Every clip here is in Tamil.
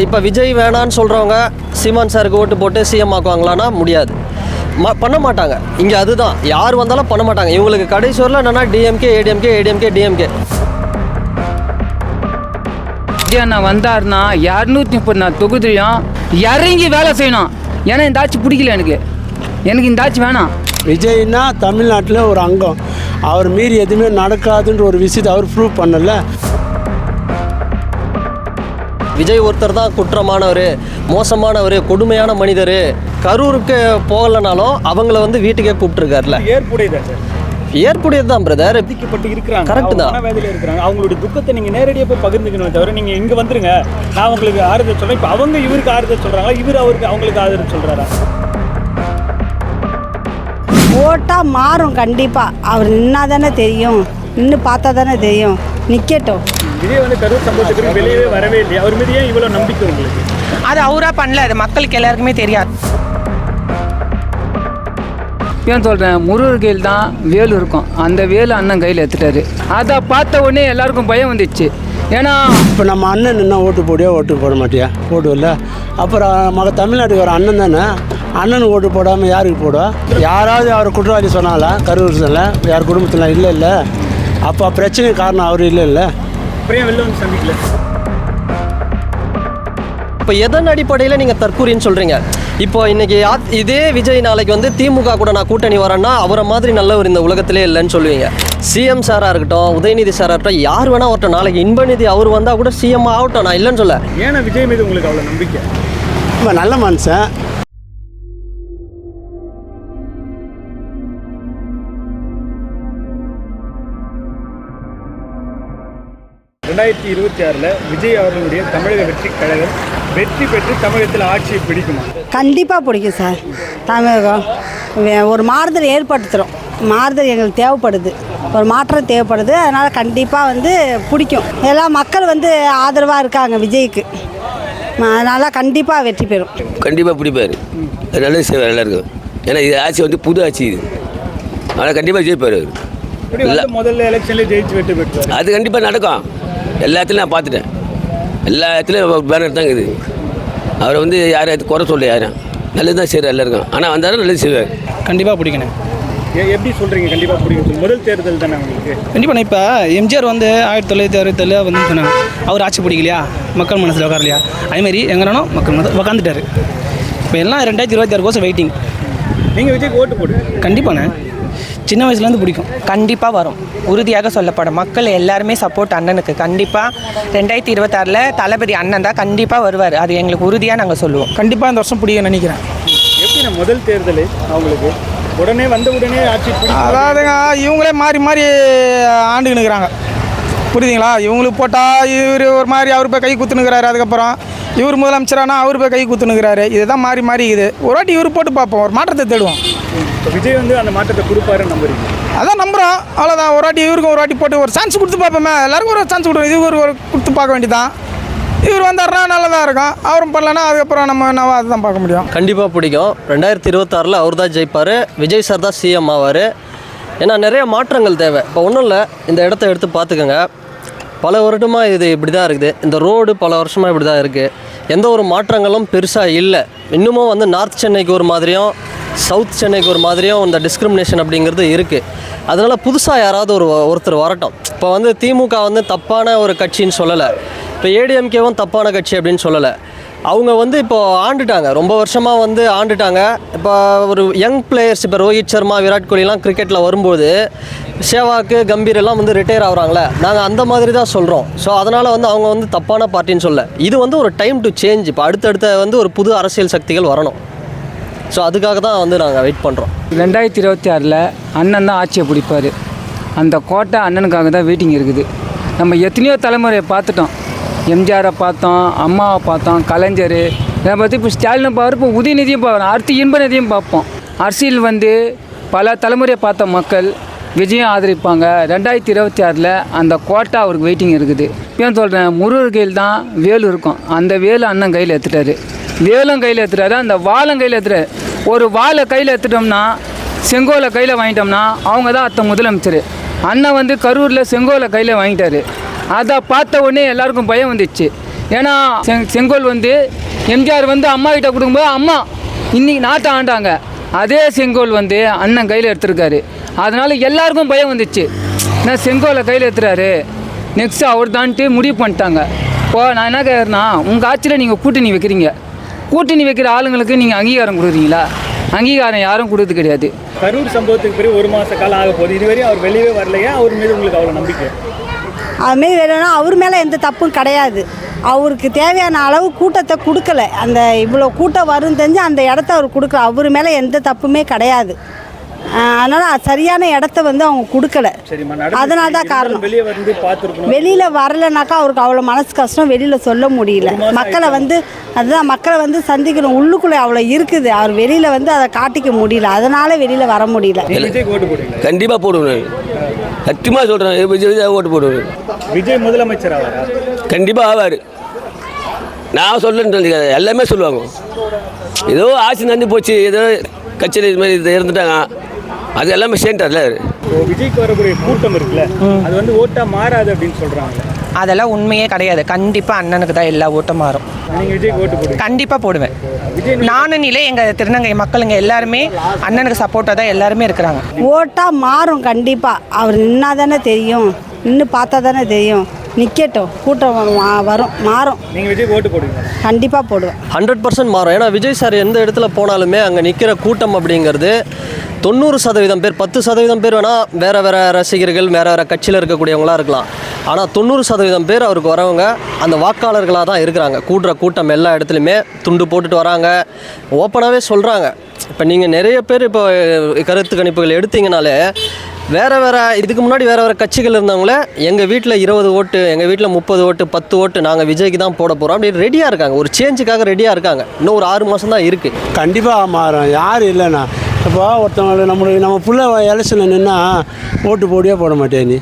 இப்போ விஜய் வேணான்னு சொல்கிறவங்க சீமான் சாருக்கு ஓட்டு போட்டு சிஎம் ஆக்குவாங்களான்னா முடியாது, பண்ண மாட்டாங்க. இங்கே அதுதான், யார் வந்தாலும் பண்ண மாட்டாங்க. இவங்களுக்கு கடைசி வரல என்னென்னா டிஎம்கே ஏடிஎம்கே ஏடிஎம்கே டிஎம்கே. விஜய் அண்ணா வந்தாருன்னா 234 தொகுதியும் இறங்கி வேலை செய்யணும். ஏன்னா இந்த ஆட்சி பிடிக்கல எனக்கு இந்த ஆட்சி வேணாம். விஜய்னா தமிழ்நாட்டில் ஒரு அங்கம், அவர் மீறி எதுவுமே நடக்காதுன்ற ஒரு விஷயத்தை அவர் ப்ரூவ் பண்ணல. விஜய் ஒருத்தர் தான் குற்றமானவர், மோசமானவர், கொடுமையான மனிதர். கரூருக்கு போகலனாலும் அவங்கள வந்து வீட்டுக்கே கூப்பிட்டுருக்காருல. ஏற்புடையது தான் பிரதர், பாதிக்கப்பட்டு இருக்கிறாங்க, கரெக்ட் தான், வேலையில் இருக்கிறாங்க. அவங்களுடைய துக்கத்தை நீங்கள் நேரடியாக போய் பகிர்ந்துக்கணும் தவிர நீங்கள் இங்கே வந்துருங்க நான் உங்களுக்கு ஆறுதல் சொல்கிறேன். இப்போ அவங்க இவருக்கு ஆறுதல் சொல்கிறாங்களா, இவர் அவங்களுக்கு ஆறுதல் சொல்கிறாரா? ஓட்டாக மாறும் கண்டிப்பாக. அவர் நின்னா தானே தெரியும், நின்று பார்த்தா தானே தெரியும். நிற்கட்டும். விஜய் வந்து கரூர் சம்பவத்துக்கு வெளியவே வரவே இல்லையா? அவர் மீது ஏன் இவ்வளோ நம்பிக்கை உங்களுக்கு? அது அவராக பண்ணல, அது மக்களுக்கு எல்லாருக்குமே தெரியாது. ஏன் சொல்கிறேன், முருகர் கையில் தான் வேலு இருக்கும், அந்த வேலு அண்ணன் கையில் எடுத்துட்டாரு. அதை பார்த்த உடனே எல்லாருக்கும் பயம் வந்துடுச்சு. ஏன்னா இப்போ நம்ம அண்ணன் என்ன ஓட்டு போடியா, ஓட்டு போட மாட்டியா, போடுவில்ல. அப்புறம் தமிழ்நாட்டுக்கு வர அண்ணன் தானே, அண்ணனுக்கு ஓட்டு போடாமல் யாருக்கு போடுவா? யாராவது அவர் குற்றவாளி சொன்னாலா கரூர் சொல்ல, யார் குடும்பத்தில் இல்லை. அப்போ பிரச்சனை காரணம் அவர் இல்லை. அப்புறம் வெளில வந்து சந்திக்கல. இப்போ எதன் அடிப்படையில் நீங்கள் தற்கூரின்னு சொல்கிறீங்க? இப்போ இன்றைக்கி இதே விஜய் நாளைக்கு வந்து திமுக கூட நான் கூட்டணி வரேன்னா அவரை மாதிரி நல்லவர் இந்த உலகத்திலே இல்லைன்னு சொல்லுவீங்க. சிஎம் சாராக இருக்கட்டும், உதயநிதி சாராக இருக்கட்டும், யார் வேணால் வரட்டும், நாளைக்கு இன்பநிதி அவர் வந்தால் கூட சிஎம் ஆகட்டும், நான் இல்லைன்னு சொல்ல. ஏன்னா விஜய் மீது உங்களுக்கு அவ்வளோ நம்பிக்கை? ரொம்ப நல்ல மனுஷன். 2026 விஜய் அவர்களுடைய தமிழக வெற்றி கழகம் வெற்றி பெற்று தமிழகத்தில் ஆட்சியை பிடிக்குமா? கண்டிப்பாக பிடிக்கும் சார். தமிழகம் ஒரு மாறுதல் ஏற்படுத்துகிறோம், மாறுதல் எங்களுக்கு தேவைப்படுது, ஒரு மாற்றம் தேவைப்படுது. அதனால் கண்டிப்பாக வந்து பிடிக்கும். எல்லா மக்கள் வந்து ஆதரவாக இருக்காங்க விஜய்க்கு, அதனால் கண்டிப்பாக வெற்றி பெறும். கண்டிப்பாக பிடிப்பார், நல்லது செய்வார் எல்லாருக்கும். ஏன்னா இது ஆட்சி வந்து புது ஆட்சி இது, அதனால் கண்டிப்பாக ஜெயிப்பார். முதல்ல எலெக்ஷன்லேயே ஜெயிச்சு வெற்றி பெற்றார், அது கண்டிப்பாக நடக்கும். எல்லா இடத்துலையும் நான் பார்த்துட்டேன், எல்லா இடத்துலையும் பேனர் தான் இருக்குது. அவரை வந்து யாரும் குறை சொல்ல, யாரும் நல்லது தான் செய்கிறார் எல்லாருக்கும். ஆனால் வந்தாலும் நல்லது செய்வார். கண்டிப்பாக பிடிக்கணும். எப்படி சொல்கிறீங்க கண்டிப்பாக பிடிக்கும்? முதல் தேர்தல் தானே உங்களுக்கு? கண்டிப்பாக. இப்போ எம்ஜிஆர் வந்து 1967 வந்து சொன்னாங்க, அவர் ஆட்சி பிடிக்கலையா, மக்கள் மனசில் உட்காரலையா, அதேமாதிரி எங்கன்னா மக்கள் மனசில் உட்காந்துட்டார். இப்போ எல்லாம் 2026 கோசம் வெயிட்டிங். நீங்கள் விஜய்க்கு ஓட்டு போடு? கண்டிப்பாண்ணே, சின்ன வயசுலேருந்து பிடிக்கும். கண்டிப்பாக வரும், உறுதியாக சொல்லப்படும். மக்கள் எல்லாருமே சப்போர்ட் அண்ணனுக்கு. கண்டிப்பாக 2026 தளபதி அண்ணன் தான் கண்டிப்பாக வருவார், அது எங்களுக்கு உறுதியாக நாங்கள் சொல்லுவோம். கண்டிப்பாக இந்த வருஷம் பிடிக்க நினைக்கிறேன். எப்படி நான் முதல் தேர்தல் அவங்களுக்கு உடனே ஆட்சி? அதாவதுங்க, இவங்களே மாறி மாறி ஆண்டுன்னு இருக்கிறாங்க, புரியுதுங்களா? இவங்களுக்கு போட்டால் இவர் ஒரு மாதிரி அவர் போய் கை குத்துனுக்கிறாரு, அதுக்கப்புறம் இவர் முதலமைச்சரானா அவர் போய் கை குத்துனுக்கிறாரு. இதுதான் மாறி மாறி இது. ஒரு வாட்டி இவர் போட்டு பார்ப்போம், ஒரு மாற்றத்தை தேடுவோம். விஜய் வந்து அந்த மாற்றத்தை கொடுப்பாருன்னு நம்புறீங்க? அதான் நம்புகிறோம், அவ்வளோதான். ஒரு வாட்டி இவருக்கும் ஒரு வாட்டி போட்டு ஒரு சான்ஸ் கொடுத்து பார்ப்போமே, எல்லாருக்கும் ஒரு சான்ஸ் கொடுக்கும். இது ஒரு கொடுத்து பார்க்க வேண்டியதான். இவர் வந்தாருன்னா நல்லதாக இருக்கும், அவரும் பண்ணலன்னா அதுக்கப்புறம் நம்ம அதுதான் பார்க்க முடியும். கண்டிப்பாக பிடிக்கும். 2026 அவர் தான் ஜெயிப்பார், விஜய் சார் தான் சிஎம் ஆவார். ஏன்னா நிறைய மாற்றங்கள் தேவை. இப்போ ஒன்றும் இல்லை, இந்த இடத்த எடுத்து பார்த்துக்கோங்க. பல வருடமாக இது இப்படி தான் இருக்குது, இந்த ரோடு பல வருஷமாக இப்படி தான் இருக்குது. எந்த ஒரு மாற்றங்களும் பெருசாக இல்லை. இன்னமும் வந்து நார்த் சென்னைக்கு ஒரு மாதிரியும் சவுத் சென்னைக்கு ஒரு மாதிரியும் இந்த டிஸ்கிரிமினேஷன் அப்படிங்கிறது இருக்குது. அதனால் புதுசாக யாராவது ஒருத்தர் வரட்டும். இப்போ வந்து திமுக வந்து தப்பான ஒரு கட்சின்னு சொல்லலை, இப்போ ஏடிஎம்கேவும் தப்பான கட்சி அப்படின்னு சொல்லலை. அவங்க வந்து இப்போது ஆண்டுட்டாங்க, ரொம்ப வருஷமாக வந்து ஆண்டுட்டாங்க. இப்போ ஒரு யங் பிளேயர்ஸ், இப்போ ரோஹித் சர்மா, விராட் கோலிலாம் கிரிக்கெட்டில் வரும்போது சேவாக்கு, கம்பீர் எல்லாம் வந்து ரிட்டையர் ஆகுறாங்களே, நாங்கள் அந்த மாதிரி தான் சொல்கிறோம். ஸோ அதனால் வந்து அவங்க வந்து தப்பான பார்ட்டின்னு சொல்ல, இது வந்து ஒரு டைம் டு சேஞ்ச். இப்போ அடுத்தடுத்த வந்து ஒரு புது அரசியல் சக்திகள் வரணும். ஸோ அதுக்காக தான் வந்து நாங்கள் வெயிட் பண்ணுறோம். 2026 அண்ணன் தான் ஆட்சியை பிடிப்பார். அந்த கோட்டை அண்ணனுக்காக தான் வெயிட்டிங் இருக்குது. நம்ம எத்தனையோ தலைமுறையை பார்த்துட்டோம். எம்ஜிஆரை பார்த்தோம், அம்மாவை பார்த்தோம், கலைஞர், இதை பற்றி இப்போ ஸ்டாலினை பார்ப்போம், இப்போ உதயநிதியும் பார்ப்போம், அடுத்து இன்பநிதியும் பார்ப்போம். அரசியல் வந்து பல தலைமுறையை பார்த்த மக்கள் விஜயம் ஆதரிப்பாங்க. 2026 அந்த கோட்டை அவருக்கு வெயிட்டிங் இருக்குது. ஏன் சொல்கிறேன், முருகர் கையில் தான் வேலு இருக்கும், அந்த வேலு அண்ணன் கையில் எடுத்துட்டாரு. வேலும் கையில் எடுத்துட்டாரு, அந்த வாழும் கையில் எடுத்துட்டாரு. ஒரு வாழை கையில் எடுத்துட்டோம்னா, செங்கோலை கையில் வாங்கிட்டோம்னா அவங்க தான் அத்தை முதலமைச்சர். அண்ணன் வந்து கரூரில் செங்கோலை கையில் வாங்கிட்டாரு. அதை பார்த்த உடனே எல்லாருக்கும் பயம் வந்துடுச்சு. ஏன்னா செங்கோல் வந்து எம்ஜிஆர் வந்து அம்மா கிட்ட கொடுக்கும்போது அம்மா இன்னைக்கு நாட்டை ஆண்டாங்க. அதே செங்கோல் வந்து அண்ணன் கையில் எடுத்திருக்காரு. அதனால எல்லாருக்கும் பயம் வந்துச்சு. நான் செங்கோலை கையில் எடுத்துறாரு, நெக்ஸ்ட்டு அவர் தான்ட்டு முடிவு பண்ணிட்டாங்க. இப்போ நான் என்ன கேட்குறேன்னா, உங்கள் ஆட்சியில் நீங்கள் கூட்டணி வைக்கிறீங்க, கூட்டணி வைக்கிற ஆளுங்களுக்கு நீங்கள் அங்கீகாரம் கொடுக்குறீங்களா? அங்கீகாரம் யாரும் கொடுத்து கிடையாது. கரூர் சம்பவத்துக்கு பிறகு 1 மாத காலம் ஆக போகுது, இதுவரையும் அவர் வெளியே வரலையா? அவர் மீது உங்களுக்கு அவ்வளோ நம்பிக்கை? அதுமாரி வேணும்னா அவர் மேலே எந்த தப்பும் கிடையாது. அவருக்கு தேவையான அளவு கூட்டத்தை கொடுக்கல. அந்த இவ்வளோ கூட்டம் வரும் தெரிஞ்சு அந்த இடத்த அவர் கொடுக்கல. அவர் மேலே எந்த தப்புமே கிடையாது. அதனால் சரியான இடத்த வந்து அவங்க கொடுக்கல. அதனால தான் காரணம். வெளியே வந்து பார்த்துருக்கணும். வெளியில் வரலைனாக்கா அவருக்கு அவ்வளோ மனசு கஷ்டம், வெளியில் சொல்ல முடியல. மக்களை வந்து அதுதான் மக்களை வந்து சந்திக்கணும். உள்ளுக்குள்ளே அவ்வளோ இருக்குது, அவர் வெளியில் வந்து அதை காட்டிக்க முடியல. அதனால வெளியில் வர முடியல. விஜய்க்கு ஓட்டு போடுவீங்க? கண்டிப்பாக போடுவேன், சத்தியமாக சொல்கிறேன். விஜய் ஓட்டு போடுவேன். விஜய் முதலமைச்சர் ஆவாரா? கண்டிப்பாக ஆவார். நான் சொல்லுன்னு எல்லாமே சொல்லுவாங்க. ஏதோ ஆட்சி நடந்து போச்சு, ஏதோ கட்சியில் இது மாதிரி இருந்துட்டாங்க, அது எல்லாமே சேர்ந்தார்ல. விஜய்க்கு வரக்கூடிய கூட்டம் இருக்குல்ல, அது வந்து ஓட்டா மாறாது அப்படின்னு சொல்கிறாங்க. அதெல்லாம் உண்மையே கிடையாது. கண்டிப்பாக அண்ணனுக்கு தான் எல்லா ஓட்டும் மாறும். நீங்கள் விஜய்க்கு ஓட்டு போடுவீங்க? கண்டிப்பாக போடுவேன். நானும் இல்லை, எங்கள் திருநங்கை மக்களுங்க எல்லாருமே அண்ணனுக்கு சப்போர்ட்டாக தான் எல்லாருமே இருக்கிறாங்க. ஓட்டாக மாறும் கண்டிப்பாக. அவர் நின்னா தானே தெரியும், நின்று பார்த்தா தானே தெரியும். நிற்கட்டும், கூட்டம் வரும், மாறும். நீங்கள் விஜய்க்கு ஓட்டு போடுவீங்க? கண்டிப்பாக போடுவேன். 100% மாறும். ஏன்னா விஜய் சார் எந்த இடத்துல போனாலுமே அங்கே நிற்கிற கூட்டம் அப்படிங்கிறது 90% பேர், 10% பேர் வேணால் வேறு வேறு ரசிகர்கள், வேறு வேறு கட்சியில் இருக்கக்கூடியவங்களாக இருக்கலாம். ஆனால் 90% பேர் அவருக்கு வரவங்க அந்த வாக்காளர்களாக தான் இருக்கிறாங்க. கூடுற கூட்டம் எல்லா இடத்துலையுமே துண்டு போட்டுட்டு வராங்க, ஓப்பனாகவே சொல்கிறாங்க. இப்போ நீங்கள் நிறைய பேர் இப்போ கருத்து கணிப்புகள் எடுத்தீங்கனாலே வேறு வேறு இதுக்கு முன்னாடி வேறு வேறு கட்சிகள் இருந்தவங்களே எங்கள் வீட்டில் 20 ஓட்டு, எங்கள் வீட்டில் 30 ஓட்டு, 10 ஓட்டு நாங்கள் விஜய்க்கு தான் போட போகிறோம் அப்படின்னு ரெடியாக இருக்காங்க. ஒரு சேஞ்சுக்காக ரெடியாக இருக்காங்க. இன்னும் ஒரு 6 மாதம் தான் இருக்குது. கண்டிப்பாக மாறும். யார் இல்லைண்ணா இப்போ ஒருத்தவங்க நம்ம புள்ள எலெக்ஷனில் நின்னா ஓட்டு போடியா போட மாட்டியா நீ?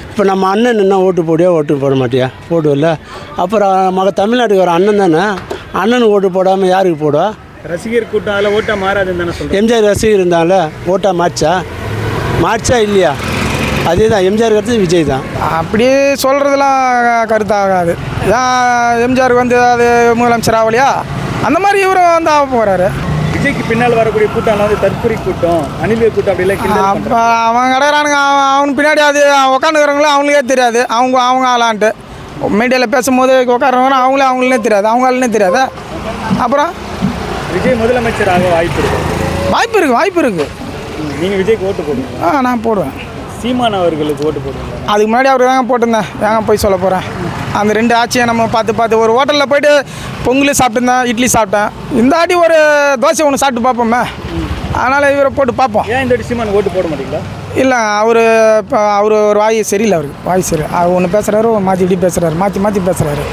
இப்போ நம்ம அண்ணன் நின்னா ஓட்டு போடியா ஓட்டு போட மாட்டியா? போடுவில்ல. அப்புறம் தமிழ்நாட்டுக்கு வர அண்ணன் தானே, அண்ணனுக்கு ஓட்டு போடாமல் யாருக்கு போடுவா? ரசிகர் கூட்டம் அதில் ஓட்டா மாறாதுன்னு தானே சொல்கிறேன். எம்ஜிஆர் ரசிகர் இருந்தால ஓட்டா மாற்றா இல்லையா? அதே தான் எம்ஜிஆர் கருத்து விஜய் தான். அப்படியே சொல்கிறதுலாம் கருத்தாகாது. ஏன் எம்ஜிஆருக்கு வந்து அது முதலமைச்சர் ஆகலையா, அந்த மாதிரி இவரும் வந்து ஆக போகிறாரு. விஜய்க்கு பின்னால் வரக்கூடிய கூட்டம் வந்து தற்கொலை கூட்டம், அணில் கூட்டம் அப்படிலாம் அப்போ அவன் கிடக்குறானுங்க. அவனுக்கு பின்னாடி அது உட்காந்துக்கிறவங்களும் அவங்களுக்கே தெரியாது. அவங்க ஆளான்ட்டு மீடியாவில் பேசும்போது உட்காடுறவங்க அவங்களே தெரியாது, அவங்க ஆளுனே தெரியாது. அப்புறம் விஜய் முதலமைச்சர் ஆக வாய்ப்பு இருக்குது. நீங்கள் விஜய்க்கு ஓட்டு போடுவீங்க? நான் போடுவேன். சீமான் அவர்களுக்கு ஓட்டு போடுவீங்க? அதுக்கு முன்னாடி அவர் தாங்க போட்டிருந்தேன், ஏங்க போய் சொல்ல போகிறேன். அந்த 2 ஆட்சியை நம்ம பார்த்து ஒரு ஹோட்டலில் போய்ட்டு பொங்கல் சாப்பிட்டுருந்தேன், இட்லி சாப்பிட்டேன். இந்த ஆட்டி ஒரு தோசை ஒன்று சாப்பிட்டு பார்ப்போமே, அதனால் இவரை போட்டு பார்ப்போம். ஏன் இந்த சீமான் ஓட்டு போட மாட்டீங்களா? இல்லை, அவர் ஒரு வாய் சரியில்லை. அவருக்கு வாய் சரி, அவர் ஒன்று பேசுகிறாரு, மாற்றி இப்படி பேசுகிறாரு, மாற்றி பேசுகிறாரு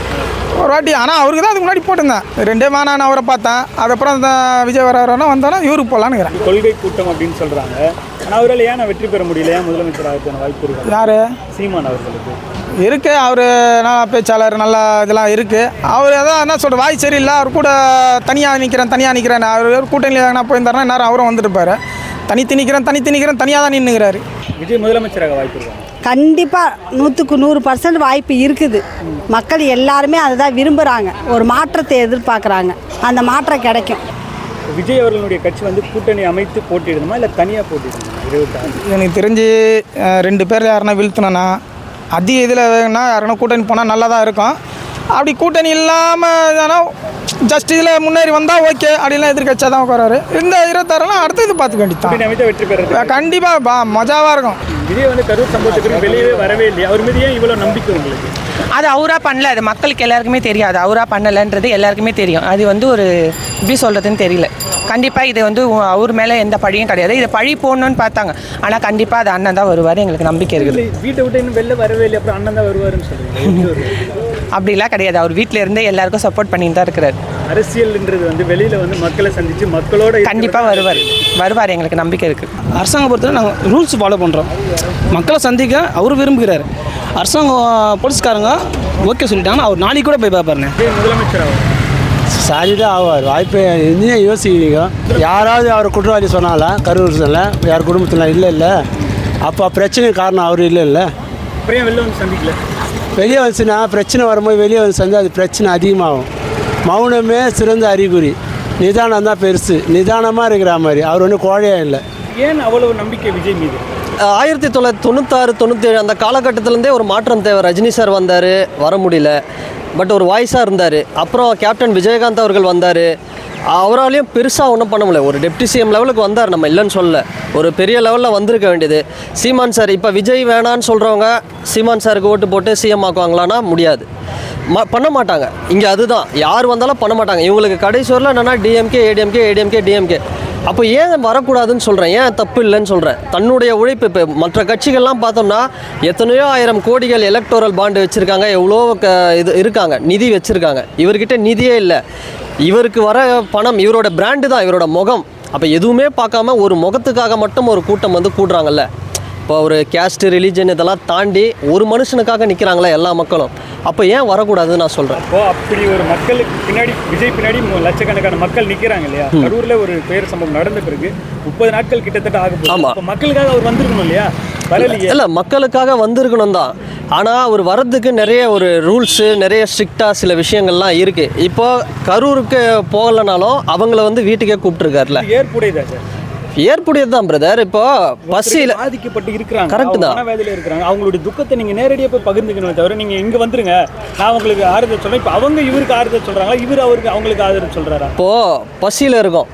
ஒரு வாட்டி. ஆனால் அவருக்கு தான் அதுக்கு முன்னாடி போட்டிருந்தேன். 2 நான் அவரை பார்த்தேன். அதுக்கப்புறம் அந்த விஜய் வரனா வந்தோன்னா இவருக்கு போகலான்னுக்கிறேன். கொள்கை கூட்டம் அப்படின்னு சொல்கிறாங்க. ஆனால் அவரால் ஏன் வெற்றி பெற முடியல? ஏன் முதலமைச்சர் ஆகிறதுக்கான வாய்ப்பு இருக்குது? யார்? சீமான் அவர்களுக்கு இருக்குது. அவர் நல்லா பேச்சாளர், நல்லா இதெல்லாம் இருக்குது. அவர் எதாவது என்ன சொல்கிற வாய் சரியில்லை. அவர் கூட தனியாக நிற்கிறேன். அவர் கூட்டணியில் எதனா போயிருந்தாருன்னா நேரம் அவரும் வந்துட்டுப்பார். தனித்து நிற்கிறேன், தனியாக தான் நின்றுக்கிறாரு. விஜய் முதலமைச்சராக வாய்ப்பு இருக்கா? கண்டிப்பாக 100% வாய்ப்பு இருக்குது. மக்கள் எல்லாருமே அதை தான் விரும்புகிறாங்க. ஒரு மாற்றத்தை எதிர்பார்க்குறாங்க. அந்த மாற்றம் கிடைக்கும். விஜய் அவர்களுடைய கட்சி வந்து கூட்டணி அமைத்து போட்டிடுமா இல்லை தனியாக போட்டிடுமா? 26 எனக்கு தெரிஞ்சு 2 பேர் யாருன்னா வீழ்த்தினா அதிக இதில் வேணும்னா யாருன்னா கூட்டணி போனால் நல்லா தான் இருக்கும். அப்படி கூட்டணி இல்லாமல் ஜஸ்ட் இதில் முன்னேறி வந்தால் ஓகே, அப்படிலாம் எதிர்கட்சியாக தான் உட்காராரு. இந்த 26 அடுத்து இது பார்த்துக்க வேண்டியது வெற்றி பெற கண்டிப்பாக மஜாவாக இருக்கும். விஜய் வந்து கரூர் சம்பவத்துக்கு வெளியே வரவே இல்லையா? அவர் மீது ஏன் இவ்வளோ நம்பிக்கை உங்களுக்கு? அது அவராக பண்ணல, அது மக்களுக்கு எல்லாருக்குமே தெரியாது. அவராக பண்ணலைன்றது எல்லாருக்குமே தெரியும். அது வந்து ஒரு எப்படி சொல்கிறதுன்னு தெரியல. கண்டிப்பாக இது வந்து அவர் மேலே எந்த பழியும் கிடையாது. இதை பழி போடணும்னு பார்த்தாங்க. ஆனால் கண்டிப்பாக அது அண்ணன் தான் வருவார், எங்களுக்கு நம்பிக்கை இருக்குது. வீட்டை விட்டு இன்னும் வெளில வரவே இல்லை, அப்புறம் அண்ணன் தான் வருவாருன்னு சொல்கிறீங்க? அப்படிலாம் கிடையாது. அவர் வீட்டில் இருந்தே எல்லாருக்கும் சப்போர்ட் பண்ணிட்டு தான் இருக்கிறார். அரசியல்ன்றது வந்து வெளியில் வந்து மக்களை சந்தித்து மக்களோட கண்டிப்பாக வருவார், எங்களுக்கு நம்பிக்கை இருக்குது. அரசாங்கம் பொறுத்தவரை நாங்கள் ரூல்ஸ் ஃபாலோ பண்ணுறோம். மக்களை சந்திக்க அவர் விரும்புகிறார். அரசாங்கம் போலீஸ்காரங்க ஓகே சொல்லிட்டாங்கன்னா அவர் நாளைக்கு கூட போய் பார்ப்பாருண்ணே. முதலமைச்சர் ஆகும் சாலிடாக ஆவார். வாய்ப்பே இன்னும் யோசிக்கிறீங்க. யாராவது அவர் குற்றவாளி சொன்னாலா கரூரில் யார் குடும்பத்தில் இல்லை அப்போ பிரச்சனை காரணம் அவர் இல்லை அப்புறம் வெளில வந்து சந்திக்கல. வெளியே வந்துச்சுன்னா பிரச்சனை வரும்போது வெளியே வந்து செஞ்சால் அது பிரச்சனை அதிகமாகும். மௌனமே சிறந்த அறிகுறி, நிதானம் தான் பெருசு. நிதானமாக இருக்கிற மாதிரி அவர் ஒன்றும் கோழையாக இல்லை. ஏன் அவ்வளவு நம்பிக்கை விஜய் மீது? 1996-97 அந்த காலகட்டத்திலேருந்தே ஒரு மாற்றம் தேவை. ரஜினி சார் வந்தார், வர முடியல, பட் ஒரு வாய்ஸாக இருந்தார். அப்புறம் கேப்டன் விஜயகாந்த் அவர்கள் வந்தார், அவராலையும் பெருசாக ஒன்றும் பண்ண முடியல. ஒரு டெப்டி சிஎம் லெவலுக்கு வந்தார், நம்ம இல்லைன்னு சொல்லல, ஒரு பெரிய லெவலில் வந்திருக்க வேண்டியது. சீமான் சார் இப்போ விஜய் வேணான்னு சொல்கிறவங்க சீமான் சாருக்கு ஓட்டு போட்டு சிஎம் ஆக்குவாங்களான்னா முடியாது, பண்ண மாட்டாங்க. இங்கே அதுதான், யார் வந்தாலும் பண்ண மாட்டாங்க. இவங்களுக்கு கடைசி வரல என்னென்னா டிஎம்கே ஏடிஎம்கே டிஎம்கே. அப்போ ஏன் வரக்கூடாதுன்னு சொல்கிறேன், ஏன் தப்பு இல்லைன்னு சொல்கிறேன். தன்னுடைய உழைப்பு இப்போ மற்ற கட்சிகள்லாம் பார்த்தோம்னா எத்தனையோ 1000 கோடிகள் எலக்டோரல் பாண்டு வச்சுருக்காங்க, எவ்வளோ இது இருக்காங்க, நிதி வச்சுருக்காங்க. இவர்கிட்ட நிதியே இல்லை. இவருக்கு வர பணம் இவரோட பிராண்டு தான், இவரோட முகம். அப்போ எதுவுமே பார்க்காம ஒரு முகத்துக்காக மட்டும் ஒரு கூட்டம் வந்து கூடுறாங்கல்ல. இப்போ ஒரு கேஸ்ட் ரிலீஜன் இதெல்லாம் தாண்டி ஒரு மனுஷனுக்காக நிற்கிறாங்களே எல்லா மக்களும். அப்போ ஏன் வரக்கூடாதுன்னு நான் சொல்கிறேன். அப்போ அப்படி ஒரு மக்களுக்கு பின்னாடி விஜய் பின்னாடி லட்சக்கணக்கான மக்கள் நிற்கிறாங்க இல்லையா? கரூரில் ஒரு துயர சம்பவம் நடந்த பிறகு 30 நாட்கள் கிட்டத்தட்ட ஆகும். ஆமாம், அப்போ மக்களுக்காக அவர் வந்திருக்கணும் இல்லையா? வரலையே. இல்லை, மக்களுக்காக வந்திருக்கணும் தான். ஆனால் அவர் வர்றதுக்கு நிறைய ஒரு ரூல்ஸு, நிறைய ஸ்ட்ரிக்டாக சில விஷயங்கள்லாம் இருக்குது. இப்போது கரூருக்கு போகலைனாலும் அவங்கள வந்து வீட்டுக்கே கூப்பிட்டுருக்காருல. ஏற்புடையதா சார்? ஏற்புடையது தான் பிரதர். இப்போ பஸ்ஸில் பாதிக்கப்பட்டு இருக்கிறாங்க, கரெக்ட் தான், வேலையில் இருக்கிறாங்க. அவங்களுடைய துக்கத்தை நீங்கள் நேரடியாக போய் பகிர்ந்துக்கணும் தவிர நீங்கள் இங்கே வந்துருங்க நான் உங்களுக்கு ஆறுதல் சொல்கிறேன். இப்போ அவங்க இவருக்கு ஆறுதல் சொல்கிறாங்களா, இவர் அவருக்கு அவங்களுக்கு ஆறுதல் சொல்கிறாரா? இப்போது பஸ்ஸில் இருக்கோம்,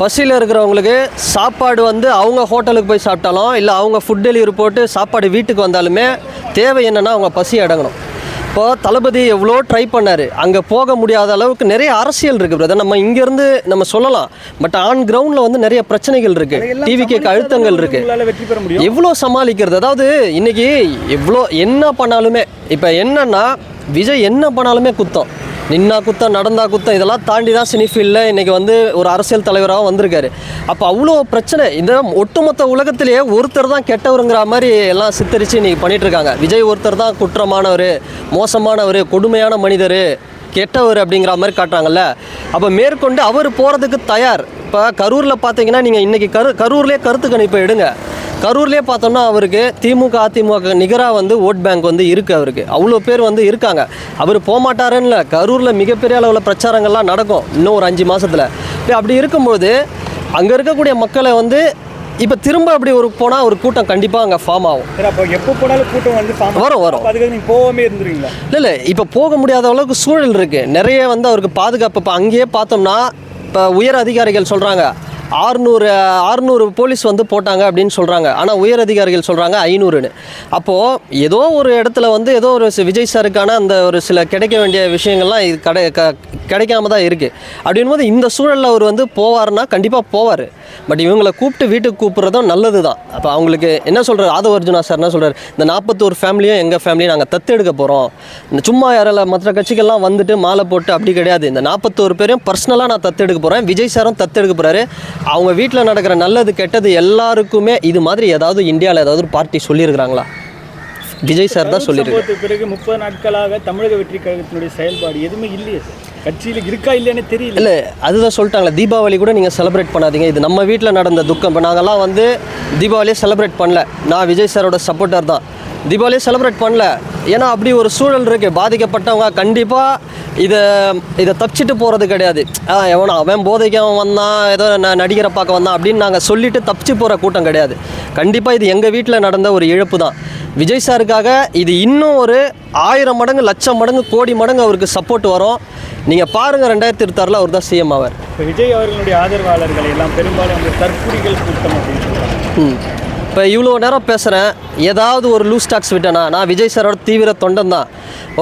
பஸ்ஸில் இருக்கிறவங்களுக்கு சாப்பாடு வந்து அவங்க ஹோட்டலுக்கு போய் சாப்பிட்டாலும் இல்லை அவங்க ஃபுட் டெலிவரி போட்டு சாப்பாடு வீட்டுக்கு வந்தாலுமே தேவை என்னென்னா அவங்க பசி அடங்கணும். இப்போது தளபதி எவ்வளோ ட்ரை பண்ணார், அங்கே போக முடியாத அளவுக்கு நிறைய அரசியல் இருக்குது பிரதர். நம்ம இங்கேருந்து நம்ம சொல்லலாம், பட் ஆன் கிரவுண்டில் வந்து நிறைய பிரச்சனைகள் இருக்குது, டிவிக்கு அழுத்தங்கள் இருக்குது. எவ்வளோ சமாளிக்கிறது? அதாவது இன்றைக்கி எவ்வளோ என்ன பண்ணாலுமே, இப்போ என்னென்னா விஜய் என்ன பண்ணாலுமே குத்தம், நின்னா குத்தம், நடந்தா குத்தம், இதெல்லாம் தாண்டி தான் சினி ஃபீல்டில் இன்றைக்கி வந்து ஒரு அரசியல் தலைவராக வந்திருக்காரு. அப்போ அவ்வளோ பிரச்சனை. இந்த ஒட்டுமொத்த உலகத்திலேயே ஒருத்தர் தான் கெட்டவருங்கிற மாதிரி எல்லாம் சித்தரித்து இன்றைக்கி பண்ணிகிட்ருக்காங்க. விஜய் ஒருத்தர் தான் குற்றமானவர், மோசமானவர், கொடுமையான மனிதர், கெட்டவர் அப்படிங்கிற மாதிரி காட்டுறாங்கல்ல. அப்போ மேற்கொண்டு அவர் போகிறதுக்கு தயார். இப்போ கரூரில் பார்த்தீங்கன்னா நீங்கள் இன்றைக்கி கரூர்லேயே கருத்து கணிப்பை எடுங்க. கரூர்லேயே பார்த்தோம்னா அவருக்கு திமுக அதிமுக நிகராக வந்து ஓட் பேங்க் வந்து இருக்குது. அவருக்கு அவ்வளோ பேர் வந்து இருக்காங்க. அவர் போகமாட்டாருன்னு இல்லை, கரூரில் மிகப்பெரிய அளவில் பிரச்சாரங்கள்லாம் நடக்கும் இன்னும் ஒரு 5 மாதத்தில். இப்போ அப்படி இருக்கும்போது அங்கே இருக்கக்கூடிய மக்களை வந்து இப்போ திரும்ப அப்படி ஒரு போனால் ஒரு கூட்டம் கண்டிப்பாக அங்கே ஃபார்ம் ஆகும். அப்போ எப்போ போனாலும் கூட்டம் வந்து வரும். அதுக்காக நீங்கள் போகாமே இருந்துருவீங்களா? இல்லை, இப்போ போக முடியாத அளவுக்கு சூழல் இருக்குது. நிறைய வந்து அவருக்கு பாதுகாப்பு. இப்போ அங்கேயே பார்த்தோம்னா இப்போ உயர் அதிகாரிகள் சொல்கிறாங்க 600 போலீஸ் வந்து போட்டாங்க அப்படின்னு சொல்கிறாங்க. ஆனால் உயர் அதிகாரிகள் சொல்கிறாங்க 500ன்னு. அப்போது ஏதோ ஒரு இடத்துல வந்து ஏதோ ஒரு விஜய் சாருக்கான அந்த ஒரு சில கிடைக்க வேண்டிய விஷயங்கள்லாம் இது கிடைக்காம தான் இருக்குது. அப்படின் போது இந்த சூழலில் அவர் வந்து போவார்னா கண்டிப்பாக போவார். பட் இவங்களை கூப்பிட்டு வீட்டுக்கு கூப்பிட்றதும் நல்லது தான். அப்போ அவங்களுக்கு என்ன சொல்கிறார் ஆதவ அர்ஜுனா சார், என்ன சொல்கிறார், இந்த 41 ஃபேமிலியும் எங்கள் ஃபேமிலியும் நாங்கள் தத்தெடுக்க போகிறோம். இந்த சும்மா யாரால மற்ற கட்சிகள்லாம் வந்துட்டு மாலை போட்டு அப்படி கிடையாது. இந்த 41 பேரையும் பர்சனலாக நான் தத்தெடுக்க போகிறேன். விஜய் சாரும் தத்தெடுக்க போகிறாரு. அவங்க வீட்டில் நடக்கிற நல்லது கெட்டது எல்லாருக்குமே இது மாதிரி ஏதாவது இந்தியாவில் ஏதாவது ஒரு பார்ட்டி சொல்லியிருக்கிறாங்களா? விஜய் சார் தான் சொல்லியிருக்காரு. பிறகு 30 நாட்களாக தமிழக வெற்றி கழகத்தினுடைய செயல்பாடு எதுவுமே இல்லையே சார். கட்சியில் இருக்கா இல்லைன்னு தெரியல. இல்லை, அதுதான் சொல்லிட்டாங்களே, தீபாவளி கூட நீங்கள் செலிப்ரேட் பண்ணாதீங்க, இது நம்ம வீட்டில் நடந்த துக்கம். இப்போ நாங்கள்லாம் வந்து தீபாவளியை செலிப்ரேட் பண்ணல. நான் விஜய் சாரோட சப்போர்ட்டர் தான். தீபாவளியை செலிப்ரேட் பண்ணல. ஏன்னா அப்படி ஒரு சூழல் இருக்குது. பாதிக்கப்பட்டவங்க கண்டிப்பாக இதை தப்பிச்சிட்டு போகிறது கிடையாது. எவனா அவன் போதைக்கு அவன் வந்தான், ஏதோ நடிகரை பார்க்க வந்தான் அப்படின்னு நாங்கள் சொல்லிவிட்டு தப்பிச்சு போகிற கூட்டம் கிடையாது. கண்டிப்பாக இது எங்கள் வீட்டில் நடந்த ஒரு இழப்பு தான். விஜய் சாருக்காக இது இன்னும் ஒரு 1000 மடங்கு, லட்சம் மடங்கு, கோடி மடங்கு அவருக்கு சப்போர்ட் வரும். நீங்கள் பாருங்கள், 2026 அவர் தான் சிஎம் ஆவார். இப்போ விஜய் அவர்களுடைய ஆதரவாளர்கள் எல்லாம் பெரும்பாலும் அந்த தற்குறிகள் கூட்டம் அப்படின்னு சொல்கிறாங்க. இப்போ இவ்வளோ நேரம் பேசுகிறேன், ஏதாவது ஒரு லூஸ் டாக்ஸ் விட்டேனா? நான் விஜய் சாரோட தீவிர தொண்டன் தான்,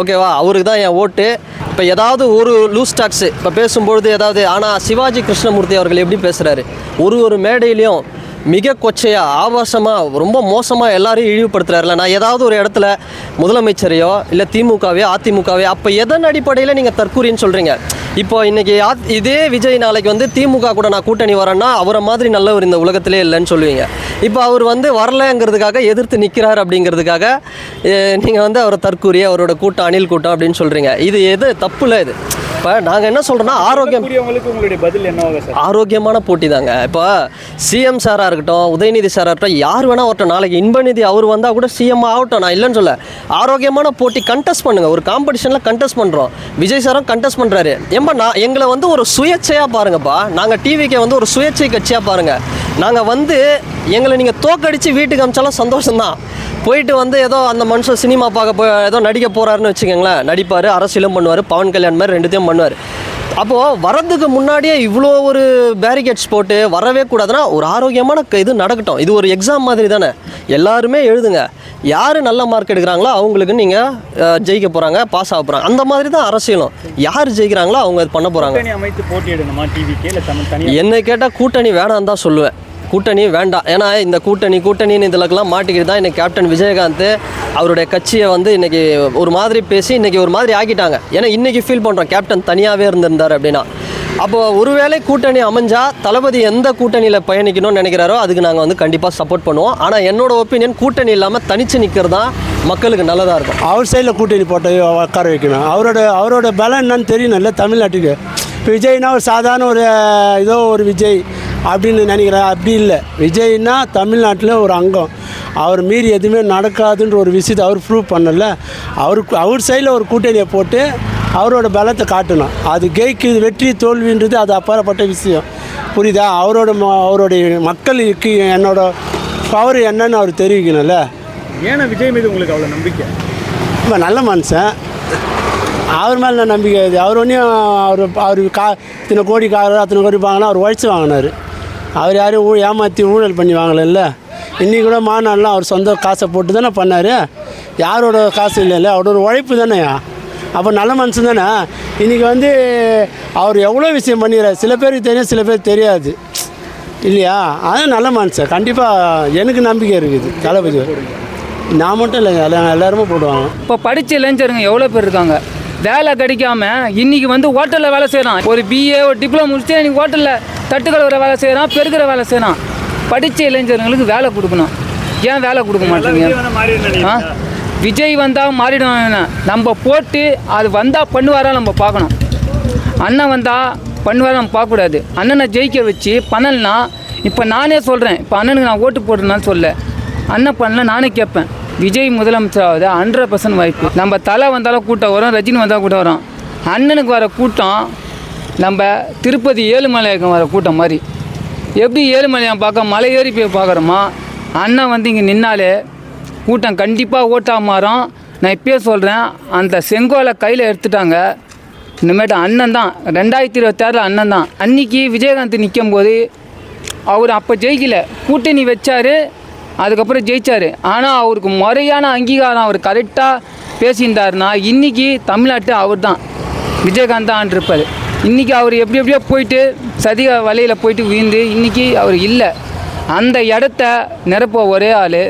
ஓகேவா? அவருக்கு தான் என் ஓட்டு. இப்போ ஏதாவது ஒரு லூஸ் டாக்ஸு இப்போ பேசும்பொழுது ஏதாவது, ஆனால் சிவாஜி கிருஷ்ணமூர்த்தி அவர்கள் எப்படி பேசுகிறாரு, ஒரு மேடையிலையும் மிக கொச்சையாக, ஆபாசமாக, ரொம்ப மோசமாக எல்லாரையும் இழிவுபடுத்துகிறாருல. நான் ஏதாவது ஒரு இடத்துல முதலமைச்சரையோ இல்லை திமுகவையோ அதிமுகவையோ, அப்போ எதன் அடிப்படையில் நீங்கள் தற்கூரின்னு சொல்கிறீங்க? இப்போ இன்றைக்கி இதே விஜய் நாளைக்கு வந்து திமுக கூட நான் கூட்டணி வரேன்னா அவரை மாதிரி நல்லவர் இந்த உலகத்திலே இல்லைன்னு சொல்லுவீங்க. இப்போ அவர் வந்து வரலைங்கிறதுக்காக எதிர்த்து நிற்கிறார் அப்படிங்கிறதுக்காக நீங்கள் வந்து அவரை தற்கூரி, அவரோட கூட்டம் அணில் கூட்டம் அப்படின்னு சொல்கிறீங்க. இது எது தப்பு இல்லை. இது இப்போ நாங்கள் என்ன சொல்கிறோன்னா கூடியவங்களுக்கு உங்களுடைய பதில் என்னவாக சார்? ஆரோக்கியமான போட்டி தாங்க. இப்போ சிஎம் சாராக இருக்கட்டும், உதயநிதி சாராக இருக்கட்டும், யார் வேணால் வரட்டும், நாளைக்கு இன்பநிதி அவர் வந்தால் கூட சிஎம் ஆகட்டும், நான் இல்லைன்னு சொல்ல. ஆரோக்கியமான போட்டி கண்டெஸ்ட் பண்ணுங்கள். ஒரு காம்படிஷனில் கண்டெஸ்ட் பண்ணுறோம், விஜய் சாரும் கண்டெஸ்ட் பண்ணுறாரு. நான் எங்களை வந்து ஒரு சுயேட்சையாக பாருங்கப்பா. நாங்கள் டிவிக்கு வந்து ஒரு சுயேட்சை கட்சியாக பாருங்கள். நாங்கள் வந்து எங்களை நீங்கள் தோக்கடித்து வீட்டுக்கு அமிச்சாலும் சந்தோஷம்தான். போயிட்டு வந்து ஏதோ அந்த மனுஷன் சினிமா பார்க்க ஏதோ நடிக்க போகிறாருன்னு வச்சுக்கோங்களேன், நடிப்பார், அரசியலும் பண்ணுவார், பவன் கல்யாண் மாதிரி ரெண்டுத்தையும் பண்ணுவார். அப்போது வரதுக்கு முன்னாடியே இவ்வளோ ஒரு பேரிகேட்ஸ் போட்டு வரவே கூடாதுன்னா ஒரு ஆரோக்கியமான இது நடக்கட்டும். இது ஒரு எக்ஸாம் மாதிரி தானே, எல்லாருமே எழுதுங்க. யார் நல்ல மார்க் எடுக்கிறாங்களோ அவங்களுக்கு நீங்கள் ஜெயிக்க போகிறாங்க, பாஸ் ஆக போகிறாங்க. அந்த மாதிரி தான் அரசியலும். யார் ஜெயிக்கிறாங்களோ அவங்க இது பண்ண போகிறாங்க. கூட்டணி அமைத்து போட்டியிடணுமா டிவிக்கு இல்லை தனி? என்னை கேட்டால் கூட்டணி வேணான்னு தான் சொல்லுவேன். கூட்டணி வேண்டாம். ஏன்னா இந்த கூட்டணின்னு இதிலக்கெல்லாம் மாட்டிக்கிட்டு தான் இன்றைக்கி கேப்டன் விஜயகாந்த் அவருடைய கட்சியை வந்து இன்றைக்கி ஒரு மாதிரி பேசி இன்றைக்கி ஒரு மாதிரி ஆக்கிட்டாங்க. ஏன்னா இன்றைக்கி ஃபீல் பண்ணுறோம் கேப்டன் தனியாகவே இருந்திருந்தார் அப்படின்னா. அப்போது ஒருவேளை கூட்டணி அமைஞ்சால் தளபதி எந்த கூட்டணியில் பயணிக்கணும்னு நினைக்கிறாரோ அதுக்கு நாங்கள் வந்து கண்டிப்பாக சப்போர்ட் பண்ணுவோம். ஆனால் என்னோடய ஒப்பீனியன் கூட்டணி இல்லாமல் தனித்து நிற்கிறது தான் மக்களுக்கு நல்லதாக இருக்கும். அவர் சைடில் கூட்டணி போட்டு உட்கார வைக்கணும். அவரோட பலம் என்னன்னு தெரியணும்ல தமிழ்நாட்டுக்கு. இப்போ விஜய்னா ஒரு சாதாரண ஒரு ஏதோ ஒரு விஜய் அப்படின்னு நினைக்கிறேன். அப்படி இல்லை, விஜய்னா தமிழ்நாட்டில் ஒரு அங்கம். அவர் மீறி எதுவுமே நடக்காதுன்ற ஒரு விஷயத்தை அவர் ப்ரூவ் பண்ணல. அவர் சைடில் ஒரு கூட்டணியை போட்டு அவரோட பலத்தை காட்டணும். அது ஜெயிக்குது, வெற்றி தோல்வின்றது அது அப்பாற்பட்ட விஷயம். புரியுதா? அவருடைய மக்களுக்கு என்னோட பவர் என்னன்னு அவர் தெரிவிக்கணும்ல. ஏன்னா விஜய் மீது உங்களுக்கு அவ்வளோ நம்பிக்கை? ரொம்ப நல்ல மனுஷன். அவர் மேலே நான் நம்பிக்கை இது. அவர் ஒன்றையும் அவர் இத்தனை கோடி அத்தனை கோடி வாங்கினா அவர் உழைச்சி வாங்கினார். அவர் யாரையும் ஏமாற்றி ஊழல் பண்ணி வாங்கலைல்ல. இன்றைக்கி கூட மாநாடுலாம் அவர் சொந்த காசை போட்டு தானே பண்ணார். யாரோட காசு இல்லைல்ல, அவரோட உழைப்பு தானேயா. அப்போ நல்ல மனுஷன் தானே. இன்றைக்கி வந்து அவர் எவ்வளோ விஷயம் பண்ணிடுறாரு. சில பேருக்கு தெரியும், சில பேர் தெரியாது இல்லையா. அதான் நல்ல மனுஷன். கண்டிப்பாக எனக்கு நம்பிக்கை இருக்குது தளபதி. நான் மட்டும் இல்லைங்க, எல்லாருமே போடுவாங்க. இப்போ படித்த இளைஞருங்க எவ்வளோ பேர் இருக்காங்க, வேலை கிடைக்காம இன்றைக்கி வந்து ஹோட்டலில் வேலை செய்கிறான். ஒரு பிஏ ஒரு டிப்ளமோ முடிச்சு இன்றைக்கி ஹோட்டலில் தட்டுக்கழுவுற வேலை செய்கிறான், பெருக்கிற வேலை செய்கிறான். படித்த இளைஞர்களுக்கு வேலை கொடுக்கணும். ஏன் வேலை கொடுக்க மாட்டேங்க? விஜய் வந்தால் மாறிடுவாங்க. நம்ம போட்டு அது வந்தால் பண்ணுவாரா நம்ம பார்க்கணும். அண்ணன் வந்தால் பண்ணுவாரா நம்ம பார்க்கக்கூடாது. அண்ணனை ஜெயிக்க வச்சு பண்ணலனா, இப்போ நானே சொல்கிறேன், இப்போ அண்ணனுக்கு நான் ஓட்டு போடுறேன்னு சொல்ல, அண்ணன் பண்ணல நானே கேட்பேன். விஜய் முதலமைச்சராவது 100% வாய்ப்பு. நம்ம தலை வந்தாலும் கூட்டம் வரும், ரஜினி வந்தால் கூட்டம் வரும். அண்ணனுக்கு வர கூட்டம் நம்ம திருப்பதி ஏழுமலையாக்கம் வர கூட்டம் மாதிரி. எப்படி ஏழுமலையான் பார்க்க மலை ஏறி போய் பார்க்குறோமா, அண்ணன் வந்து இங்கே நின்னாலே கூட்டம் கண்டிப்பாக ஓட்டாக மாறும். நான் இப்போயே சொல்கிறேன், அந்த செங்கோலை கையில் எடுத்துட்டாங்க. இனிமேட்டு அண்ணன் தான் 2026 அண்ணன் தான். அன்றைக்கி விஜயகாந்த் நிற்கும் போது அவர் அப்போ ஜெயிக்கலை, கூட்டணி வச்சார், அதுக்கப்புறம் ஜெயித்தார். ஆனால் அவருக்கு முறையான அங்கீகாரம் அவர் கரெக்டாக பேசியிருந்தாருன்னா இன்றைக்கி தமிழ்நாட்டு அவர் தான் விஜயகாந்த் தான் இருப்பார். இன்றைக்கி அவர் எப்படியோ போயிட்டு சதிக வலையில் போயிட்டு வீழ்ந்து இன்றைக்கி அவர் இல்லை. அந்த இடத்த நிரப்ப ஒரே ஆள்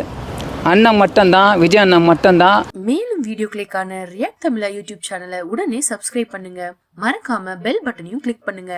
அண்ணன் மட்டும்தான், விஜய் அண்ணன் மட்டும்தான். மேலும் வீடியோக்களுக்கான ரியாக்ட் தமிழா யூடியூப் சேனலை உடனே சப்ஸ்கிரைப் பண்ணுங்க. மறக்காம பெல் பட்டனையும் கிளிக் பண்ணுங்க.